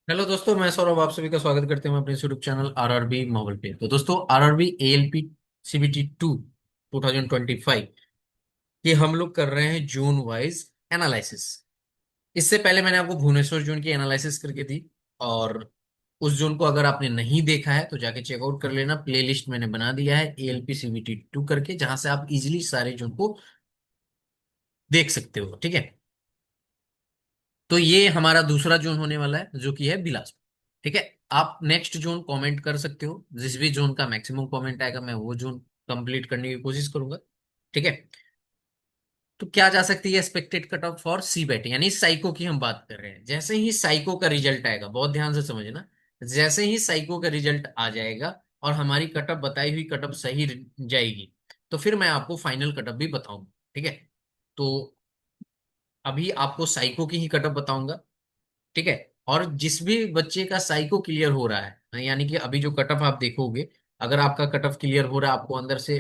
Hello दोस्तों, मैं सौरभ आप सभी का स्वागत करते हैं अपने यूट्यूब चैनल आरआरबी मोबाइल पे। तो दोस्तों, आरआरबी एएलपी सीबीटी 2025 ये हम लोग कर रहे हैं जोन वाइज एनालिसिस। इससे पहले मैंने आपको भुवनेश्वर जोन की एनालिसिस करके दी, और उस जोन को अगर आपने नहीं देखा है तो जाके चेकआउट कर लेना। प्लेलिस्ट मैंने बना दिया है एएलपी सीबीटी 2 करके, जहां से आप इजिली सारे जोन को देख सकते हो। ठीक है, तो ये हमारा दूसरा जोन होने वाला है जो कि है बिलासपुर। ठीक है, आप नेक्स्ट जोन कमेंट कर सकते हो। जिस भी जोन का मैक्सिमम कमेंट आएगा मैं वो जोन कंप्लीट करने की कोशिश करूंगा। ठीक है, तो क्या जा सकती है expected cut off for C BAT, यानी साइको की हम बात कर रहे हैं। जैसे ही साइको का रिजल्ट आएगा, बहुत ध्यान से समझना, जैसे ही साइको का रिजल्ट आ जाएगा और हमारी कटअप बताई हुई कटअप सही जाएगी, तो फिर मैं आपको फाइनल कटअप भी बताऊंगा। ठीक है, तो अभी आपको साइको की ही कटअप बताऊंगा। ठीक है, और जिस भी बच्चे का साइको क्लियर हो रहा है, यानी कि अभी जो कटअप आप देखोगे, अगर आपका कटअप क्लियर हो रहा है, आपको अंदर से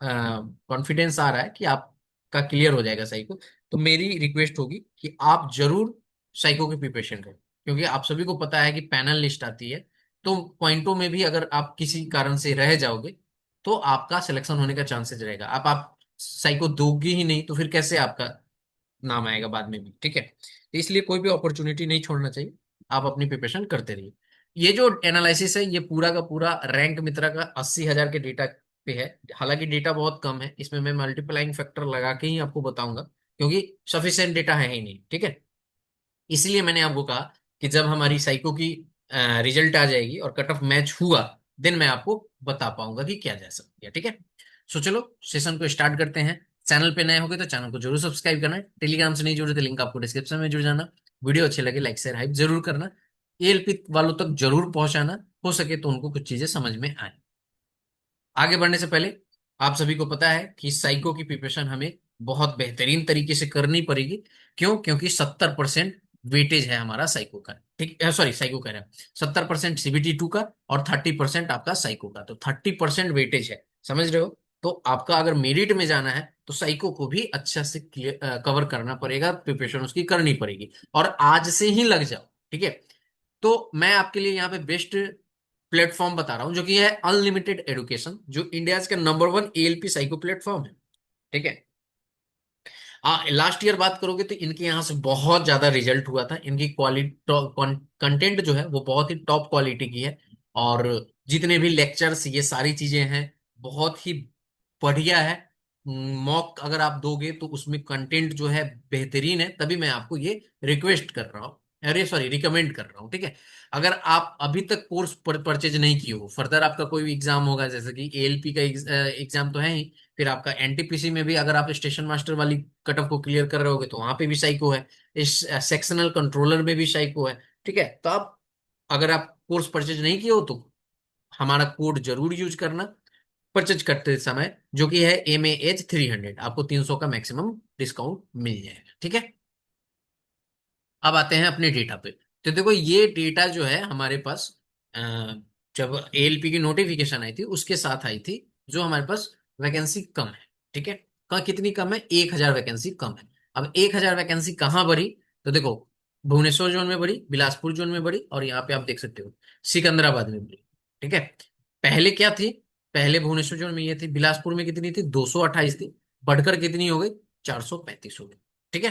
कॉन्फिडेंस आ रहा है कि आपका क्लियर हो जाएगा साइको, तो मेरी रिक्वेस्ट होगी कि आप जरूर साइको की प्रिपरेशन करें। क्योंकि आप सभी को पता है कि पैनल लिस्ट आती है, तो पॉइंटों में भी अगर आप किसी कारण से रह जाओगे तो आपका सिलेक्शन होने का चांसेस रहेगा। आप साइको दोगे ही नहीं तो फिर कैसे आपका नाम आएगा बाद में भी। ठीक है, तो इसलिए कोई भी अपॉर्चुनिटी नहीं छोड़ना चाहिए, आप अपनी प्रिपरेशन करते रहिए। ये जो एनालिसिस है ये पूरा का पूरा रैंक मित्रा का 80,000 के डेटा पे है। हालांकि डेटा बहुत कम है, इसमें मैं मल्टीप्लाइंग फैक्टर लगा के ही आपको बताऊंगा, क्योंकि सफिशिएंट डेटा है ही नहीं। ठीक है, इसलिए मैंने आपको कहा कि जब हमारी साइको की रिजल्ट आ जाएगी और कट ऑफ मैच हुआ, देन मैं आपको बता पाऊंगा कि क्या जा सकती है। ठीक है, सो चलो सेशन को स्टार्ट करते हैं। चैनल पे नए होगे तो चैनल को जरूर सब्सक्राइब करना। टेलीग्राम से नहीं जुड़े तो लिंक आपको डिस्क्रिप्शन में जुड़ जाना। वीडियो अच्छे लगे लाइक शेयर हाइप जरूर करना। एएलपी वालों तक जरूर पहुंचाना, हो सके तो उनको कुछ चीजें समझ में आए। आगे बढ़ने से पहले आप सभी को पता है कि साइको की प्रिपरेशन हमें बहुत बेहतरीन तरीके से करनी पड़ेगी। क्यों? क्योंकि 70% वेटेज है हमारा साइको का। ठीक, सॉरी साइको कह रहा है, 70% सीबीटी 2 का और 30% आपका साइको का, तो 30% वेटेज है। समझ रहे हो? तो आपका अगर मेरिट में जाना है तो साइको को भी अच्छा से कवर करना पड़ेगा, प्रिपरेशन उसकी करनी पड़ेगी, और आज से ही लग जाओ। ठीक है, तो मैं आपके लिए यहाँ पे बेस्ट प्लेटफॉर्म बता रहा हूँ, जो कि है अनलिमिटेड एजुकेशन, जो इंडिया का number one ALP psycho platform है। ठीक है, लास्ट ईयर बात करोगे तो इनके यहाँ से बहुत ज्यादा रिजल्ट हुआ था। इनकी क्वालिटी कंटेंट जो है वो बहुत ही टॉप क्वालिटी की है, और जितने भी लेक्चर्स ये सारी चीजें हैं बहुत ही बढ़िया है। मॉक अगर आप दोगे तो उसमें कंटेंट जो है बेहतरीन है, तभी मैं आपको ये रिक्वेस्ट कर रहा हूँ, अरे सॉरी रिकमेंड कर रहा हूँ। ठीक है, अगर आप अभी तक कोर्स परचेज नहीं किए हो, फर्दर आपका कोई भी एग्जाम होगा, जैसे कि एएलपी का एग्जाम तो है ही, फिर आपका एनटीपीसी में भी अगर आप स्टेशन मास्टर वाली कट ऑफ को क्लियर कर रहे होगे तो वहां पे भी साइको है। इस सेक्शनल कंट्रोलर में भी साइको है। ठीक है, तो आप अगर आप कोर्स परचेज नहीं किए हो तो हमारा कोड जरूर यूज करना परचेज करते समय, जो कि है MAH 300, आपको 300 का मैक्सिमम डिस्काउंट मिल जाएगा। ठीक है, अब आते हैं अपने डेटा पे। तो देखो ये डेटा जो है हमारे पास, अ, जब एएलपी की नोटिफिकेशन आई थी उसके साथ आई थी, जो हमारे पास वैकेंसी कम है। ठीक है, कितनी कम है? 1,000 वैकेंसी कम है। अब 1,000 वैकेंसी कहाँ भरी? तो देखो, भुवनेश्वर जोन में भरी, बिलासपुर जोन में भरी, और यहाँ पे आप देख सकते हो सिकंदराबाद में भरी। ठीक है, पहले क्या थी? पहले भुवनेश्वर जोन में ये थी, बिलासपुर में कितनी थी? 228 थी, बढ़कर कितनी हो गई? 435 हो गई। ठीक है,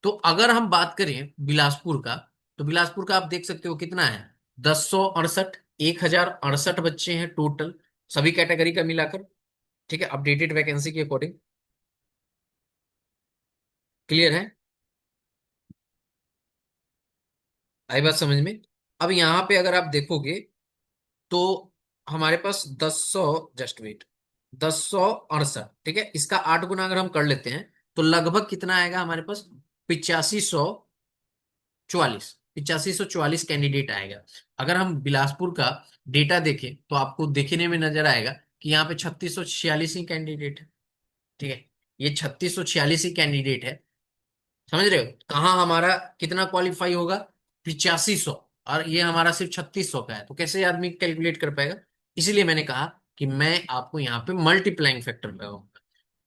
तो अगर हम बात करें बिलासपुर का, तो बिलासपुर का आप देख सकते हो कितना है? 1068, 1,068 बच्चे हैं टोटल, सभी कैटेगरी का मिलाकर। ठीक है, अपडेटेड वैकेंसी के अकॉर्डिंग। क्लियर है? आई बात समझ में? अब यहाँ पे अगर आप देखोगे तो हमारे पास 1000, जस्ट वेट, 1068, ठीक है, इसका 8 गुना अगर हम कर लेते हैं तो लगभग कितना आएगा हमारे पास? 8544, 8544 कैंडिडेट आएगा। अगर हम बिलासपुर का डेटा देखें तो आपको देखने में नजर आएगा कि यहाँ पे 3646 ही कैंडिडेट है। ठीक है, ये 3646 ही कैंडिडेट है। समझ रहे हो कहाँ हमारा कितना क्वालिफाई होगा? 8500, और ये हमारा सिर्फ 3600 का है, तो कैसे आदमी कैलकुलेट कर पाएगा? इसीलिए मैंने कहा कि मैं आपको यहाँ पे मल्टीप्लाइंग फैक्टर लगाऊंगा।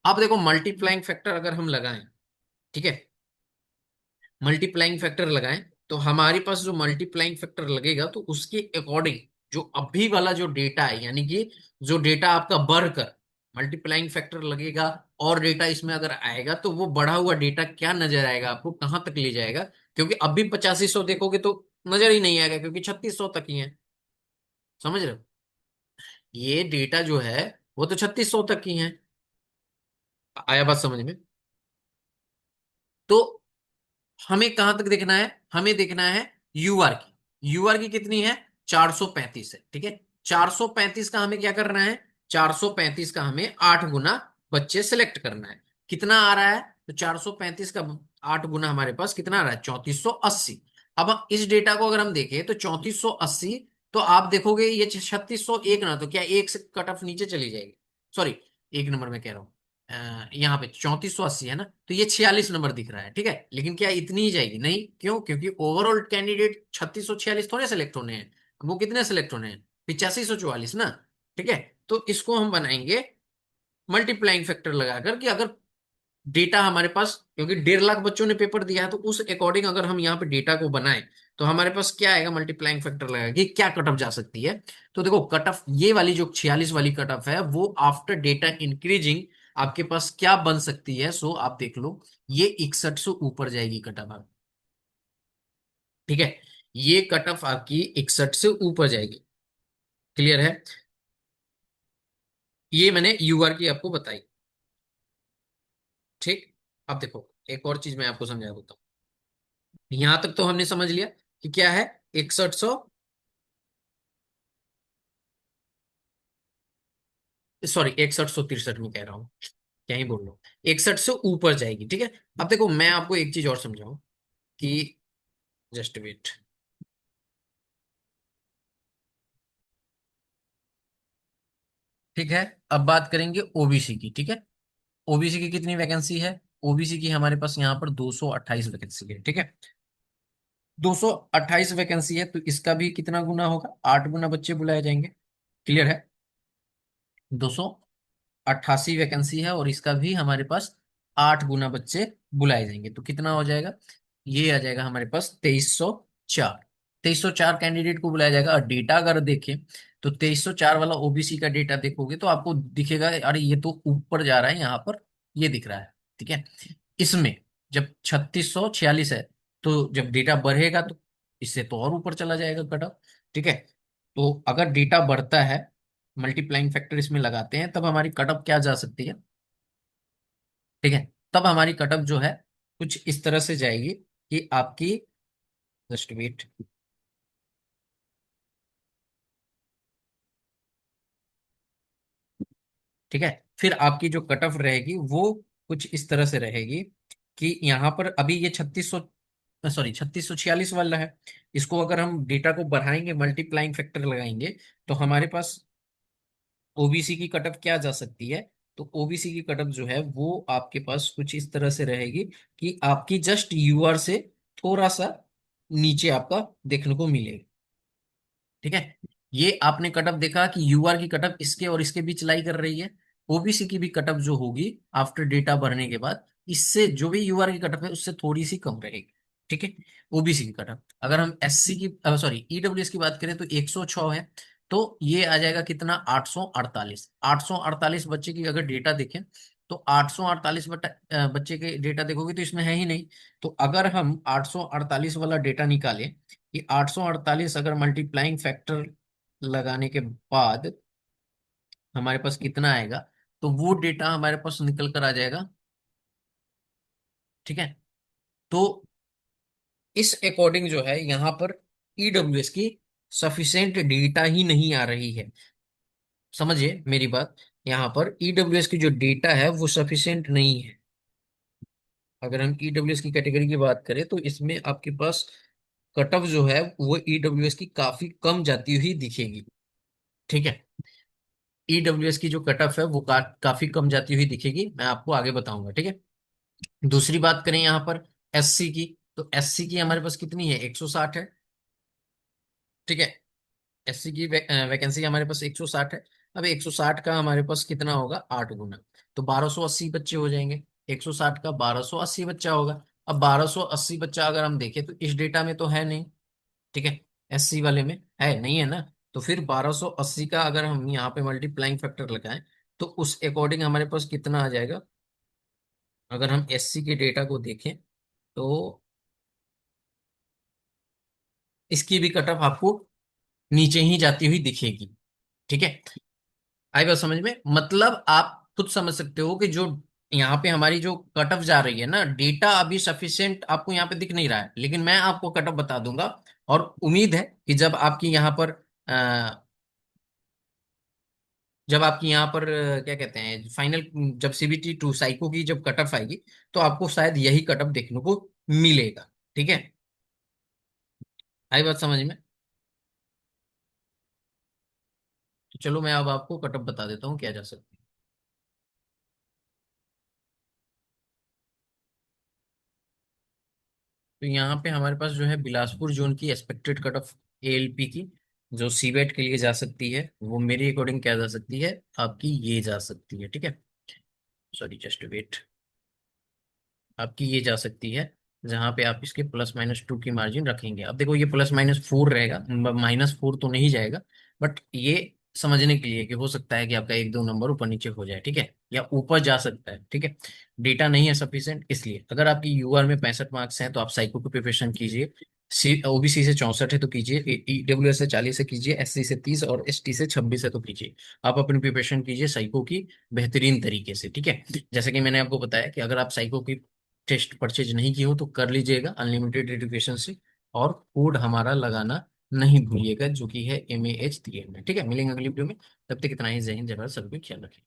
अब देखो मल्टीप्लाइंग फैक्टर अगर हम लगाएं, ठीक है, मल्टीप्लाइंग फैक्टर लगाएं तो हमारे पास जो मल्टीप्लाइंग फैक्टर लगेगा तो उसके अकॉर्डिंग जो अभी वाला जो डेटा है, यानी कि जो डेटा आपका बढ़कर मल्टीप्लाइंग फैक्टर लगेगा और डेटा इसमें अगर आएगा तो वो बढ़ा हुआ डेटा क्या नजर आएगा आपको, कहाँ तक ले जाएगा। क्योंकि अभी 8500 देखोगे तो नजर ही नहीं आएगा, क्योंकि 3600 तक ही है। समझ रहे हो? ये डेटा जो है वो तो 3600 तक ही है। आया बात समझ में? तो हमें कहां तक देखना है? हमें देखना है यूआर की। यूआर की कितनी है? 435 है, ठीक है। 435 का हमें क्या करना है? 435 का हमें 8 गुना बच्चे सेलेक्ट करना है। कितना आ रहा है? तो 435 का 8 गुना हमारे पास कितना आ रहा है? 3480। अब इस डेटा को अगर हम देखें तो 3480, तो आप देखोगे ये 3601 ना, तो क्या एक से कट ऑफ नीचे चली जाएगी? सॉरी, एक नंबर में कह रहा हूँ। यहाँ पे 3480 है ना, तो ये 46 नंबर दिख रहा है, ठीक है। लेकिन क्या इतनी ही जाएगी? नहीं। क्यों? क्योंकि ओवरऑल कैंडिडेट 3646 थोड़े सेलेक्ट होने हैं। वो कितने सेलेक्ट होने हैं? 8544 ना। ठीक है। तो इसको हम बनाएंगे मल्टीप्लाइंग फैक्टर लगाकर, कि अगर डेटा हमारे पास, क्योंकि 1.5 लाख बच्चों ने पेपर दिया है, तो उस अकॉर्डिंग अगर हम यहाँ पे डेटा को बनाएं तो हमारे पास क्या आएगा? मल्टीप्लाइंग फैक्टर लगा कि क्या कट ऑफ जा सकती है। तो देखो कट ऑफ, ये वाली जो 46 वाली कट ऑफ है वो आफ्टर डेटा इंक्रीजिंग आपके पास क्या बन सकती है? सो आप देख लो, ये 61 से ऊपर जाएगी कट ऑफ आप। ठीक है। ये कट ऑफ आपकी 61 से ऊपर जाएगी। क्लियर है? ये मैंने यूआर की आपको बताई। ठीक। अब देखो एक और चीज मैं आपको समझा देता हूँ। यहां तक तो हमने समझ लिया कि क्या है, 6100, सॉरी 6163 में कह रहा हूँ, क्या ही बोल रहा हूँ। 61 से ऊपर जाएगी, ठीक है। अब देखो मैं आपको एक चीज और समझाऊं कि, जस्ट वेट। ठीक है। अब बात करेंगे ओबीसी की, ठीक है। ओबीसी की कितनी वैकेंसी है? ओबीसी की हमारे पास यहाँ पर 228 वैकेंसी है, ठीक है। 228 वैकेंसी है, तो इसका भी कितना गुना होगा? 8 गुना बच्चे बुलाए जाएंगे। क्लियर है? 288 वैकेंसी है और इसका भी हमारे पास 8 गुना बच्चे बुलाए जाएंगे, तो कितना हो जाएगा? ये आ जाएगा हमारे पास 2304। 2304 कैंडिडेट को बुलाया जाएगा। और डेटा अगर देखें तो 2304 वाला ओबीसी का डेटा देखोगे तो आपको दिखेगा, अरे ये तो ऊपर जा रहा है यहाँ पर, ये दिख रहा है। ठीक है। इसमें जब 3646 है, तो जब डेटा बढ़ेगा तो इससे तो और ऊपर चला जाएगा कट ऑफ। ठीक है। तो अगर डेटा बढ़ता है, मल्टीप्लाइंग फैक्टर इसमें लगाते हैं, तब हमारी कट ऑफ क्या जा सकती है? ठीक है। तब हमारी कट ऑफ जो है कुछ इस तरह से जाएगी कि आपकी, जस्ट वेट। ठीक है। फिर आपकी जो कट ऑफ रहेगी वो कुछ इस तरह से रहेगी कि यहाँ पर अभी ये 3600, सॉरी 3646 वाला है। इसको अगर हम डेटा को बढ़ाएंगे, मल्टीप्लाइंग फैक्टर लगाएंगे, तो हमारे पास ओबीसी की कट ऑफ क्या जा सकती है? तो ओबीसी की कट ऑफ जो है वो आपके पास कुछ इस तरह से रहेगी कि आपकी जस्ट यूआर से थोड़ा सा नीचे आपका देखने को मिलेगा। ठीक है। ये आपने कट ऑफ देखा कि यूआर की कट ऑफ इसके और इसके बीच लाई कर रही है। ओबीसी की भी कट ऑफ जो होगी आफ्टर डेटा भरने के बाद, इससे जो भी यूआर की कट ऑफ है उससे थोड़ी सी कम रहेगी। ठीक है। ओबीसी की कट ऑफ, अगर हम एससी की, सॉरी ईडब्ल्यूएस की बात करें तो 106 है। तो ये आ जाएगा कितना? 848। 848 बच्चे की अगर डेटा देखें तो 848 बच्चे के डेटा देखोगे तो इसमें है ही नहीं। तो अगर हम 848 वाला डेटा निकालें कि 848 अगर मल्टीप्लाइंग फैक्टर लगाने के बाद हमारे पास कितना आएगा, तो वो डेटा हमारे पास निकल कर आ जाएगा। ठीक है। तो इस अकॉर्डिंग जो है यहाँ पर ईडब्ल्यूएस की सफिशिएंट डेटा ही नहीं आ रही है। समझिए मेरी बात। यहाँ पर ईडब्ल्यूएस की जो डेटा है वो सफिशिएंट नहीं है। अगर हम ईडब्ल्यूएस की कैटेगरी की बात करें तो इसमें आपके पास कट ऑफ जो है वो ईडब्ल्यूएस की काफी कम जाती हुई दिखेगी। ठीक है। ईडब्ल्यूएस की जो कट ऑफ है वो काफी कम जाती हुई दिखेगी, मैं आपको आगे बताऊंगा। ठीक है। दूसरी बात करें यहाँ पर एससी की, तो एससी की हमारे पास कितनी है? 160 है। ठीक है। एससी की वैकेंसी हमारे पास 160 है। अब 160 का हमारे पास कितना होगा? 8 गुना, तो 1280 बच्चे हो जाएंगे। 160 का 1280 बच्चा होगा। अब 1280 बच्चा अगर हम देखें तो इस डेटा में तो है नहीं, ठीक है, एससी वाले में है नहीं, है ना। तो फिर 1280 का अगर हम यहाँ पे मल्टीप्लाइंग फैक्टर लगाएं तो उस अकॉर्डिंग हमारे पास कितना आ जाएगा। अगर हम एससी के डेटा को देखें तो इसकी भी कट ऑफ आपको नीचे ही जाती हुई दिखेगी, ठीक है। आई बात समझ में, मतलब आप खुद समझ सकते हो कि जो यहाँ पे हमारी जो कट ऑफ जा रही है ना, डेटा अभी सफिशिएंट आपको यहाँ पे दिख नहीं रहा है, लेकिन मैं आपको कट ऑफ बता दूंगा। और उम्मीद है कि जब आपकी यहाँ पर क्या कहते हैं फाइनल, जब सीबीटी टू साइको की जब कट ऑफ आएगी तो आपको शायद यही कट ऑफ देखने को मिलेगा, ठीक है। आई बात समझ में। तो चलो मैं अब आपको कट ऑफ बता देता हूँ क्या जा सकती है। तो यहाँ पे हमारे पास जो है बिलासपुर जोन की एक्सपेक्टेड कट ऑफ एएलपी की, जो सीबेट के लिए जा सकती है, वो मेरे अकॉर्डिंग क्या जा सकती है, आपकी ये जा सकती है, ठीक है। Sorry, just wait. आपकी ये जा सकती है जहां पे आप इसके +-2 की मार्जिन रखेंगे। अब देखो ये +-4 रहेगा, -4 तो नहीं जाएगा, बट ये समझने के लिए कि हो सकता है कि आपका एक दो नंबर ऊपर नीचे हो जाए, ठीक है, या ऊपर जा सकता है, ठीक है। डेटा नहीं है सफिशिएंट, इसलिए अगर आपकी यूआर में 65 मार्क्स हैं तो आप साइको की प्रिपरेशन कीजिए। सी ओबीसी से 64 है तो कीजिए, ईडब्ल्यूएस से 40 है कीजिए, एससी से 30 और एसटी से 26 है तो कीजिए। आप अपनी प्रिपरेशन कीजिए साइको की बेहतरीन तरीके से, ठीक है। जैसे कि मैंने आपको बताया कि अगर आप साइको की टेस्ट परचेज नहीं की हो तो कर लीजिएगा अनलिमिटेड एजुकेशन से। और कोड हमारा लगाना नहीं भूलिएगा, जो कि है MAH3 में, ठीक है। मिलेंगे अगली वीडियो में, तब तक इतना ही। जय हिंद, जय भारत, सभी को ख्याल रखें।